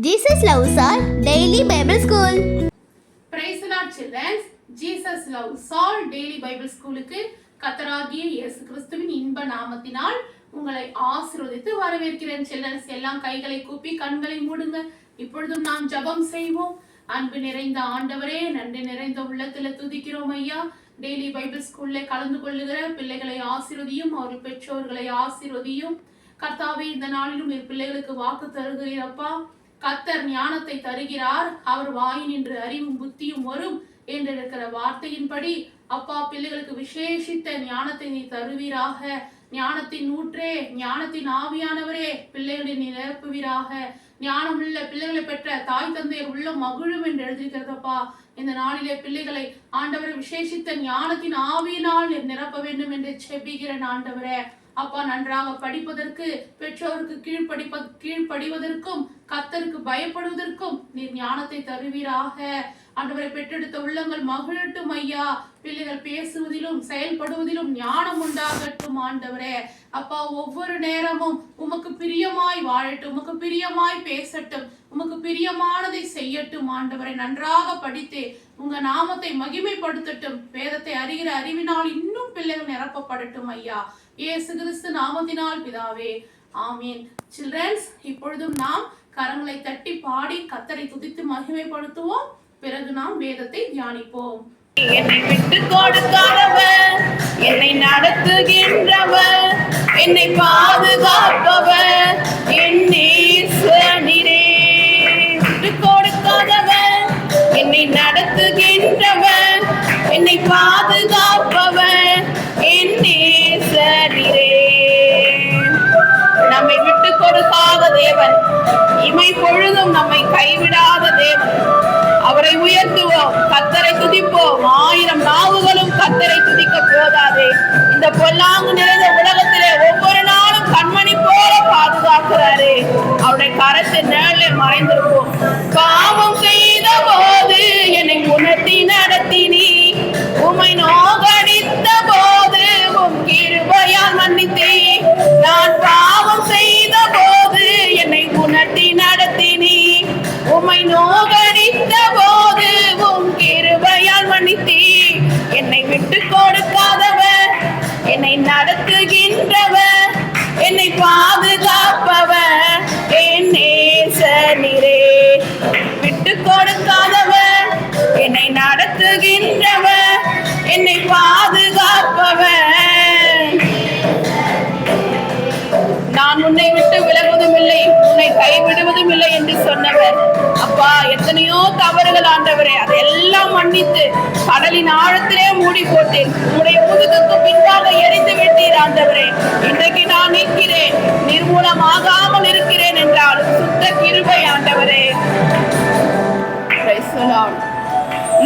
Jesus loves our daily Bible school. Praise the Lord, children. Jesus loves our daily Bible schoolக்கு கர்த்தராகிய இயேசு கிறிஸ்துவின் இன்ப நாமத்தினால் உங்களை ஆசீர்வதித்து வரவேற்கிறேன். children எல்லாம் கைகளை கூப்பி கண்களை மூடுங்க. இப்பொழுதும் நாம் ஜெபம் செய்வோம். அன்பு நிறைந்த ஆண்டவரே, நன்றி நிறைந்த உள்ளத்துல துதிக்கிறோம் ஐயா. டெய்லி பைபிள் ஸ்கூல்ல கலந்து கொள்ளுகிற பிள்ளைகளை ஆசீர்வதியும், அவர்கள் பெற்றோர்களை ஆசீர்வதியும். கர்த்தாவே, இந்த நாளிலும் என் பிள்ளைகளுக்கு வாக்கு தருகிறீரப்பா. கர்த்தர் ஞானத்தை தருகிறார், அவர் வாயினின்று அறிவும் புத்தியும் வரும் என்று இருக்கிற வார்த்தையின்படி அப்பா, பிள்ளைகளுக்கு விசேஷித்த ஞானத்தை நீ தருவீராக. ஞானத்தின் ஊற்றே, ஞானத்தின் ஆவியானவரே, பிள்ளைகளை நீ நிரப்புவீராக. ஞானம் உள்ள பிள்ளைகளை பெற்ற தாய் தந்தையர் உள்ள மகிழும் என்று எழுதியிருக்கிறதப்பா. இந்த நாளிலே பிள்ளைகளை ஆண்டவரை விசேஷித்த ஞானத்தின் ஆவியினால் நிரப்ப வேண்டும் என்று செபிக்கிறேன் ஆண்டவரே. அப்பா, நன்றாக படிப்பதற்கு, பெற்றோருக்கு கீழ்ப்படிவதற்கும், கர்த்தருக்கு பயப்படுவதற்கும் நீர் ஞானத்தை தருவீராக. ஆண்டவரை, பெற்றெடுத்த உள்ளங்கள் மகிழட்டும் ஐயா. பிள்ளைகள் பேசுவதிலும் செயல்படுவதிலும் ஞானம் உண்டாகட்டும் ஆண்டவரே. அப்பா, ஒவ்வொரு நேரமும் உமக்கு பிரியமாய் வாழட்டும், உமக்கு பிரியமாய் பேசட்டும், உமக்கு பிரியமானதை செய்யட்டும் ஆண்டவரை. நன்றாக படித்து உங்க நாமத்தை மகிமைப்படுத்தட்டும். வேதத்தை அறிகிற அறிவினால் இன்னும் பிள்ளைகள் நிரப்பப்படட்டும் ஐயா. இயேசு கிறிஸ்து நாமத்தினால் பிதாவே, ஆமீன். சில்ட்ரன்ஸ், இப்பொழுதும் நாம் கரங்களை தட்டி பாடி கர்த்தரை துதித்து மகிமைப்படுத்துவோம். பிறகு நாம் வேதத்தை தியானிப்போம். என்னை விட்டு கொடுக்காதவர், என்னை நடத்துகின்றவர், என்னை பாதுகாப்பவர், என் நேசனீரே. விட்டு கொடுக்காதவர், என்னை நடத்துகின்றவர், என்னை பாதுகாப்பவர், என் நேசனீரே. நம்மை விட்டு கொடுக்காத தேவன், இமை பொழுதும் நம்மை கைவிடாத தேவன். அவரை உயர்த்துவோம், கர்த்தரை துதிப்போம். 1000 நாவுகளும் கர்த்தரை துதிக்க போதாதே. இந்த பொல்லாங்கு நிறைந்த உலகத்திலே ஒவ்வொரு நாளும் கண்மணி போல பாதுகாக்கிறாரே. அவருடைய கரத்தின் நிழலில் மறைந்திருப்போம். பாவம் செய்த போது என்னை உணர்த்தி நடத்தினி, உம்மை நோகடித்த போது உம் கிருபையால் மன்னித்தே. நான் பாவம் செய்த போது என்னை உணர்த்தி நடத்தினி, உம்மை நோகடித்த போது உம் கிருபையால் மன்னித்தே. என்னை விட்டு கொடுக்காதவர், என்னை நடத்துகின்றவர், என்னை பாதுகாப்பவர், என் நேசனீரே. விட்டு கொடுக்காதவர், என்னை நடத்துகின்றவர், என்னை பாதுகாப்பவர். நான் உன்னை விட்டு விலகுவதும் இல்லை, உன்னை கைவிடுவதும் இல்லை என்று சொன்னவர். அப்பா, எத்தனையோ தவறுகள் ஆண்டவரே, அதெல்லாம் மன்னித்து கடலின் ஆழத்திலே மூடி போட்டேன். உன்னுடைய முதுகுக்கு பின்பாக எரிந்து விட்டீர் ஆண்டவரே. இன்றைக்கு நான் நிற்கிறேன், நிர்மூலமாகாமல் இருக்கிறேன் என்றால் சுத்த கிருபை ஆண்டவரே.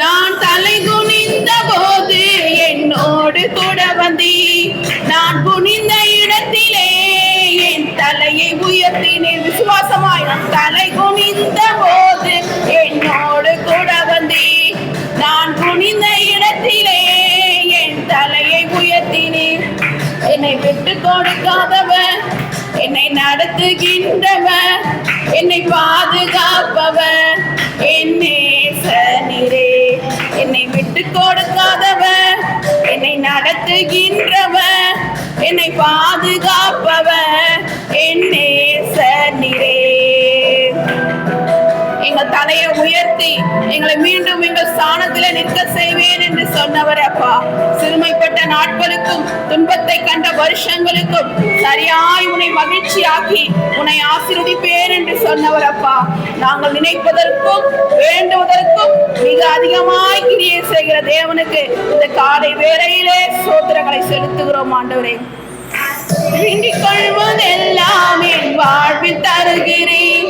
நான் தலை குனிந்த போது என்னோடு கூட வந்தி, நான் குனிந்த இடத்திலே என் தலையை உயர்த்தினேன். விசுவாசமாய் நான் தலை குனிந்த போது என்னோடு கூட வந்தி, நான் குனிந்த இடத்திலே என் தலையை உயர்த்தினேன். என்னை விட்டு கொடுக்காதவர், என்னை நடத்துகின்றவர், என்னை பாதுகாப்பவர், என் நேசனீரே. என்னை விட்டு கொடுக்காதவர், என்னை நடத்துகின்றவர், என்னை பாதுகாப்பவர், என் நேசனீரே. எங்கள் தலையை உயர்த்தி எங்களை மீண்டும் எங்கள் ஸ்தானத்திலே நிற்க செய்வேன் என்று சொன்னவர் அப்பா. சிறுமைப்பட்ட நாட்களுக்கும் துன்பத்தை கண்ட வருஷங்களுக்கும் சரியாய் உன்னை மகிழ்ச்சியாக்கி உன்னை ஆசீர்வதிப்பேன் என்று சொன்னவர் அப்பா. நாங்கள் நினைப்பதற்கும் வேண்டுவதற்கும் மிக அதிகமாய் கிரியை செய்கிற தேவனுக்கு இந்த காலை வேளையிலே ஸ்தோத்திரங்களை செலுத்துகிறோம் ஆண்டவரே. வேண்டிக் கொள்வதெல்லாம் என் வாழ்வில் தருகிறேன்,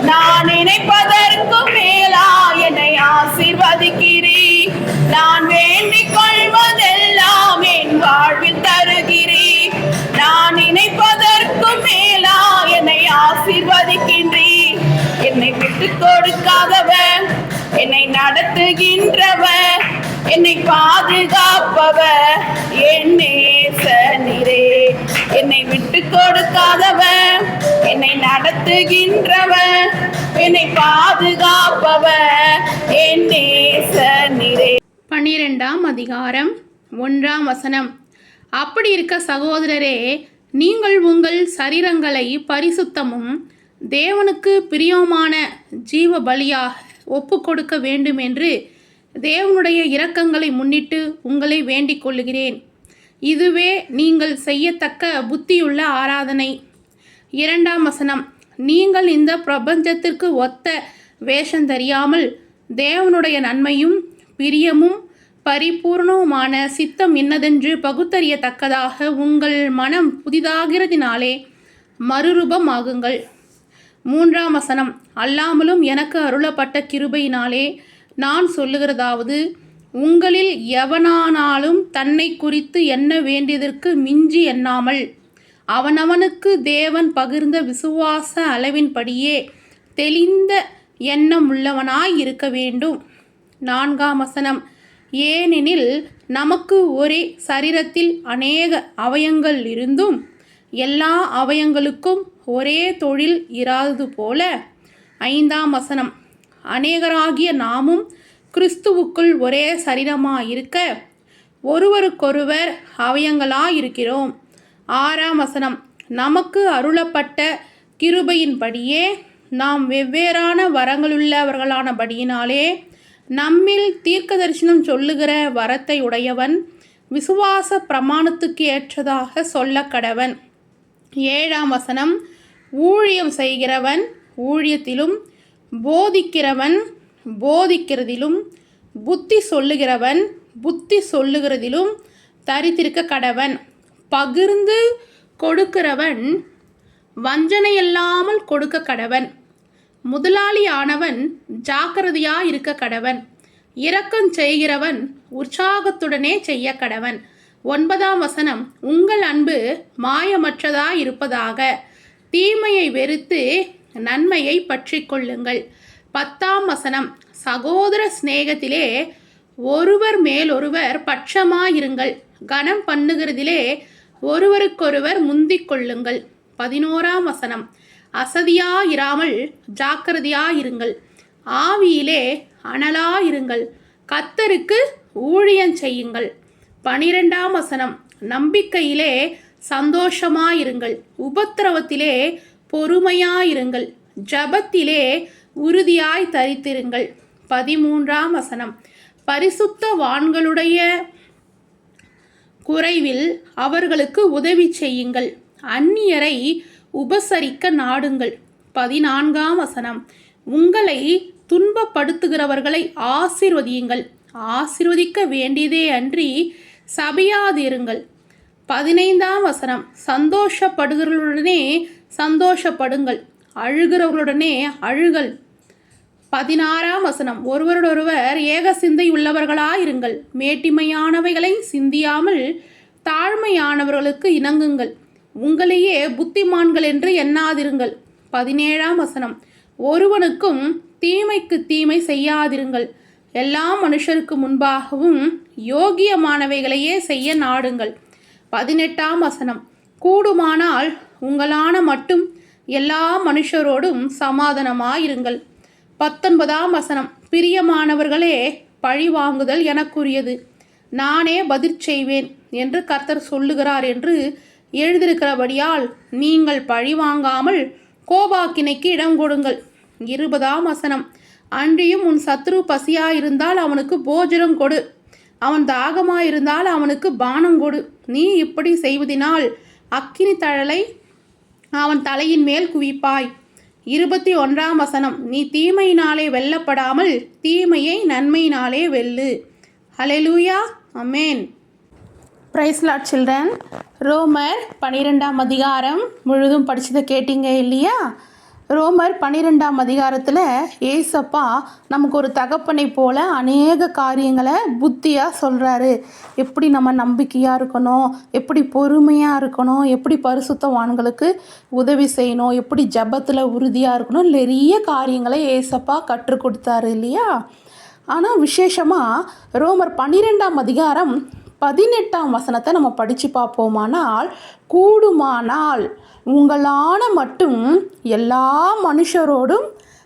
நான் நினைப்பதற்கு மேலா என்னை ஆசீர்வதிக்கிறேன். நான் வேண்டிக் கொள்வதெல்லாம் என் வாழ்வில் தருகிறேன், நான் நினைப்பதற்கு மேலா என்னை ஆசீர்வதிக்கின்றேன். என்னை விட்டு கொடுக்காதவர், என்னை நடத்துகின்றவர், என்னை பாதுகாப்பவர், என் நேசனீரே. என்னை விட்டு கொடுக்காதவர், என்னை நடத்துகின்றவர், என்னை 12ஆம் அதிகாரம் 1ஆம் வசனம். அப்படி இருக்க சகோதரரே, நீங்கள் உங்கள் சரீரங்களை பரிசுத்தமும் தேவனுக்கு பிரியமான ஜீவ பலியாக ஒப்பு கொடுக்க வேண்டும் என்று தேவனுடைய இரக்கங்களை முன்னிட்டு உங்களை வேண்டிக் கொள்ளுகிறேன். இதுவே நீங்கள் செய்யத்தக்க புத்தியுள்ள ஆராதனை. 2ஆம் வசனம். நீங்கள் இந்த பிரபஞ்சத்திற்கு ஒத்த வேஷம் தெரியாமல் தேவனுடைய நன்மையும் பிரியமும் பரிபூர்ணவுமான சித்தம் இன்னதென்று பகுத்தறியத்தக்கதாக உங்கள் மனம் புதிதாகிறதினாலே மறுரூபமாகுங்கள். 3ஆம் வசனம். அல்லாமலும் எனக்கு அருளப்பட்ட கிருபையினாலே நான் சொல்லுகிறதாவது, உங்களில் எவனானாலும் தன்னை குறித்து எண்ண வேண்டியதற்கு மிஞ்சி எண்ணாமல் அவனவனுக்கு தேவன் பகிர்ந்த விசுவாச அளவின்படியே தெளிந்த எண்ணம் உள்ளவனாய் இருக்க வேண்டும். 4ஆம் வசனம். ஏனெனில் நமக்கு ஒரே சரீரத்தில் அநேக அவயங்கள் இருந்தும் எல்லா அவயங்களுக்கும் ஒரே தொழில் இராதது போல. 5ஆம் வசனம். அநேகராகிய நாமும் கிறிஸ்துவுக்குள் ஒரே சரீரமாயிருக்க ஒருவருக்கொருவர் அவயங்களாயிருக்கிறோம். 6ஆம் வசனம். நமக்கு அருளப்பட்ட கிருபையின்படியே நாம் வெவ்வேறான வரங்களுள்ளவர்களானபடியினாலே நம்மில் தீர்க்க தரிசனம் சொல்லுகிற வரத்தை உடையவன் விசுவாச பிரமாணத்துக்கு ஏற்றதாக சொல்ல கடவன். 7ஆம் வசனம். ஊழியம் செய்கிறவன் ஊழியத்திலும், போதிக்கிறவன் போதிக்கிறதிலும், புத்தி சொல்லுகிறவன் புத்தி சொல்லுகிறதிலும் தரித்திருக்க கடவன். பகிர்ந்து கொடுக்கிறவன் வஞ்சனையில்லாமல் கொடுக்க கடவன். முதலாளியானவன் ஜாக்கிரதையாயிருக்க கடவன். இரக்கம் செய்கிறவன் உற்சாகத்துடனே செய்ய கடவன். 9ஆம் வசனம். உங்கள் அன்பு மாயமற்றதாயிருப்பதாக தீமையை வெறுத்து நன்மையை பற்றி கொள்ளுங்கள். 10ஆம் வசனம். சகோதர சிநேகத்திலே ஒருவர் மேலொருவர் பட்சமாயிருங்கள். கனம் பண்ணுகிறதிலே ஒருவருக்கொருவர் முந்திக் கொள்ளுங்கள். 11ஆம் வசனம். அசதியாயிராமல் ஜாக்கிரதையாயிருங்கள். ஆவியிலே அனலாயிருங்கள். கர்த்தருக்கு ஊழியம் செய்யுங்கள். 12ஆம் வசனம். நம்பிக்கையிலே சந்தோஷமாயிருங்கள். உபத்திரவத்திலே பொறுமையாயிருங்கள். ஜபத்திலே உறுதியாய் தரித்திருங்கள். 13ஆம் வசனம். பரிசுத்தவான்களுடைய குறைவில் அவர்களுக்கு உதவி செய்யுங்கள். அந்நியரை உபசரிக்க நாடுங்கள். 14ஆம் வசனம். உங்களை துன்பப்படுத்துகிறவர்களை ஆசீர்வதியுங்கள். ஆசீர்வதிக்க வேண்டியதே அன்றி சபியாதிருங்கள். 15ஆம் வசனம். சந்தோஷப்படுகிறவர்களுடனே சந்தோஷப்படுங்கள், அழுகிறவர்களுடனே அழுங்கள். 16ஆம் வசனம். ஒருவரோடொருவர் ஏக சிந்தை உள்ளவர்களாயிருங்கள். மேட்டிமையானவைகளை சிந்தியாமல் தாழ்மையானவர்களுக்கு இணங்குங்கள். உங்களையே புத்திமான்கள் என்று எண்ணாதிருங்கள். 17ஆம் வசனம். ஒருவனுக்கும் தீமைக்கு தீமை செய்யாதிருங்கள். எல்லா மனுஷருக்கு முன்பாகவும் யோகியமானவைகளையே செய்ய நாடுங்கள். 18ஆம் வசனம். கூடுமானால் உங்களான மட்டும் எல்லா மனுஷரோடும் சமாதானமாயிருங்கள். 19ஆம் வசனம். பிரியமானவர்களே, பழி வாங்குதல் எனக்குரியது, நானே பதில் செய்வேன் என்று கர்த்தர் சொல்லுகிறார் என்று எழுதியிருக்கிறபடியால் நீங்கள் பழி வாங்காமல் கோபாக்கினைக்கு இடம் கொடுங்கள். 20ஆம் வசனம். அன்றியும் உன் சத்ரு பசியாயிருந்தால் அவனுக்கு போஜனம் கொடு, அவன் தாகமாயிருந்தால் அவனுக்கு பானம் கொடு. நீ இப்படி செய்வதினால் அக்கினி தழலை அவன் தலையின் மேல் குவிப்பாய். 21ஆம் வசனம். நீ தீமையினாலே வெல்லப்படாமல் தீமையை நன்மையினாலே வெல்லு. Hallelujah, amen. Praise Lord children. ரோமர் 12ஆம் அதிகாரம் முழுதும் படிச்சதை கேட்டீங்க இல்லையா? ரோமர் 12ஆம் அதிகாரத்தில் ஏசப்பா நமக்கு ஒரு தகப்பனை போல அநேக காரியங்களை புத்தியாக சொல்கிறாரு. எப்படி நம்ம நம்பிக்கையாக இருக்கணும், எப்படி பொறுமையாக இருக்கணும், எப்படி பரிசுத்தவான்களுக்கு உதவி செய்யணும், எப்படி ஜபத்தில் உறுதியாக இருக்கணும், நிறைய காரியங்களை ஏசப்பா கற்றுக் கொடுத்தாரு இல்லையா? ஆனால் விசேஷமாக ரோமர் 12ஆம் அதிகாரம் 18ஆம் வசனத்தை நம்ம படித்து பார்ப்போமானால், கூடுமானால் உங்களான மட்டும் எல்லா மனுஷரோடும்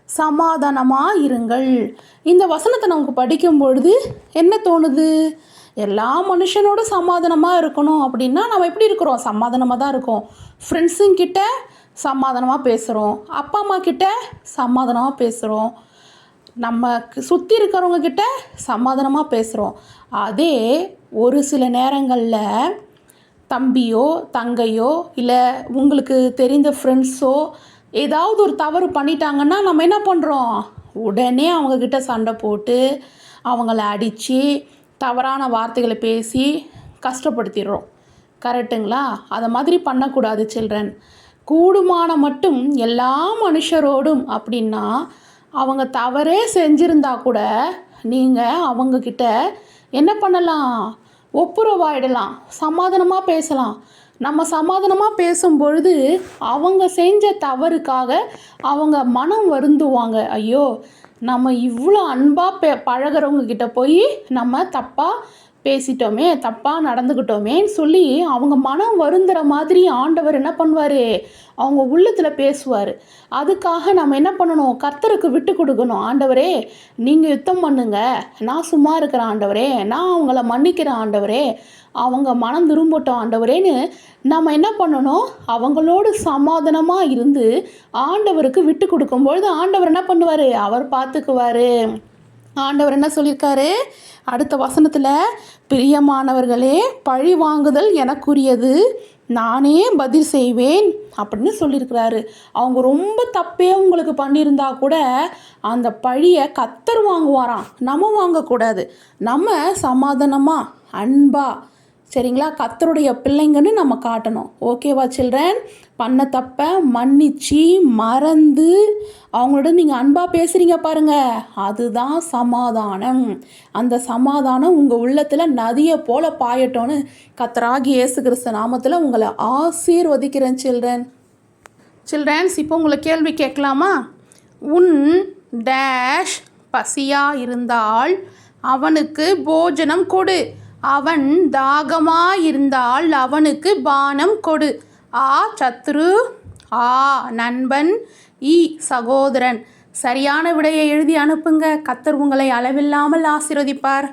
சமாதானமாக இருங்கள். இந்த வசனத்தை நமக்கு படிக்கும் பொழுது என்ன தோணுது? எல்லா மனுஷனோட சமாதானமாக இருக்கணும் அப்படின்னா நம்ம எப்படி இருக்கிறோம்? சமாதானமாக தான் இருக்கோம். ஃப்ரெண்ட்ஸுங்கிட்ட சமாதானமாக பேசுகிறோம், அப்பா அம்மா கிட்ட சமாதானமாக பேசுகிறோம், நமக்கு சுற்றி இருக்கிறவங்க கிட்ட சமாதானமாக பேசுகிறோம். அதே ஒரு சில நேரங்களில் தம்பியோ தங்கையோ இல்லை உங்களுக்கு தெரிந்த ஃப்ரெண்ட்ஸோ ஏதாவது ஒரு தவறு பண்ணிட்டாங்கன்னா நம்ம என்ன பண்ணுறோம்? உடனே அவங்கக்கிட்ட சண்டை போட்டு அவங்கள அடித்து தவறான வார்த்தைகளை பேசி கஷ்டப்படுத்திடுறோம். கரெக்டுங்களா? அதை மாதிரி பண்ணக்கூடாது சில்ட்ரன். கூடுமான மட்டும் எல்லா மனுஷரோடும் அப்படின்னா அவங்க தவறே செஞ்சுருந்தா கூட நீங்கள் அவங்கக்கிட்ட என்ன பண்ணலாம்? ஒப்புரவாயிடலாம், சமாதானமாக பேசலாம். நம்ம சமாதானமாக பேசும்பொழுது அவங்க செஞ்ச தவறுக்காக அவங்க மனம் வருந்துவாங்க. ஐயோ, நம்ம இவ்வளோ அன்பாக பழகிறவங்க கிட்ட போய் நம்ம தப்பாக பேசிட்டோமே, தப்பாக நடந்துக்கிட்டோமேன்னு சொல்லி அவங்க மனம் வருந்துற மாதிரி ஆண்டவர் என்ன பண்ணுவார்? அவங்க உள்ளத்தில் பேசுவார். அதுக்காக நம்ம என்ன பண்ணணும்? கர்த்தருக்கு விட்டு கொடுக்கணும். ஆண்டவரே, நீங்கள் யுத்தம் பண்ணுங்க, நான் சும்மா இருக்கிறேன் ஆண்டவரே, நான் அவங்கள மன்னிக்கிறேன் ஆண்டவரே, அவங்க மனம் திரும்பட்டும் ஆண்டவரேன்னு நம்ம என்ன பண்ணணும்? அவங்களோடு சமாதானமாக இருந்து ஆண்டவருக்கு விட்டு கொடுக்கும்பொழுது ஆண்டவர் என்ன பண்ணுவார்? அவர் பார்த்துக்குவார். ஆண்டவர் என்ன சொல்லியிருக்காரு? அடுத்த வசனத்தில், பிரியமானவர்களே, பழி வாங்குதல் எனக்குரியது, நானே பதில் செய்வேன் அப்படின்னு சொல்லியிருக்கிறாரு. அவங்க ரொம்ப தப்பே உங்களுக்கு பண்ணியிருந்தா கூட அந்த பழியை கர்த்தர் வாங்குவாராம், நம்ம வாங்கக்கூடாது. நம்ம சமாதானமாக அன்பா, சரிங்களா, கர்த்தருடைய பிள்ளைங்கன்னு நம்ம காட்டணும். ஓகேவா சில்ட்ரன்? பண்ண தப்பை மன்னிச்சு மறந்து அவங்களோட நீங்கள் அன்பாக பேசுகிறீங்க பாருங்கள், அதுதான் சமாதானம். அந்த சமாதானம் உங்கள் உள்ளத்தில் நதியை போல் பாயட்டோன்னு கர்த்தராகிய இயேசு கிறிஸ்து நாமத்தில் உங்களை ஆசீர்வதிக்கிறேன் சில்ட்ரன்ஸ். இப்போ உங்களை கேள்வி கேட்கலாமா? உன் டேஷ் பசியாக இருந்தால் அவனுக்கு போஜனம் கொடு, அவன் தாகமாயிருந்தால் அவனுக்கு பானம் கொடு. ஆ சத்ரு, ஆ நண்பன், ஈ சகோதரன். சரியான விடையை எழுதி அனுப்புங்க. கர்த்தர் உங்களை அளவில்லாமல் ஆசீர்வதிப்பார்.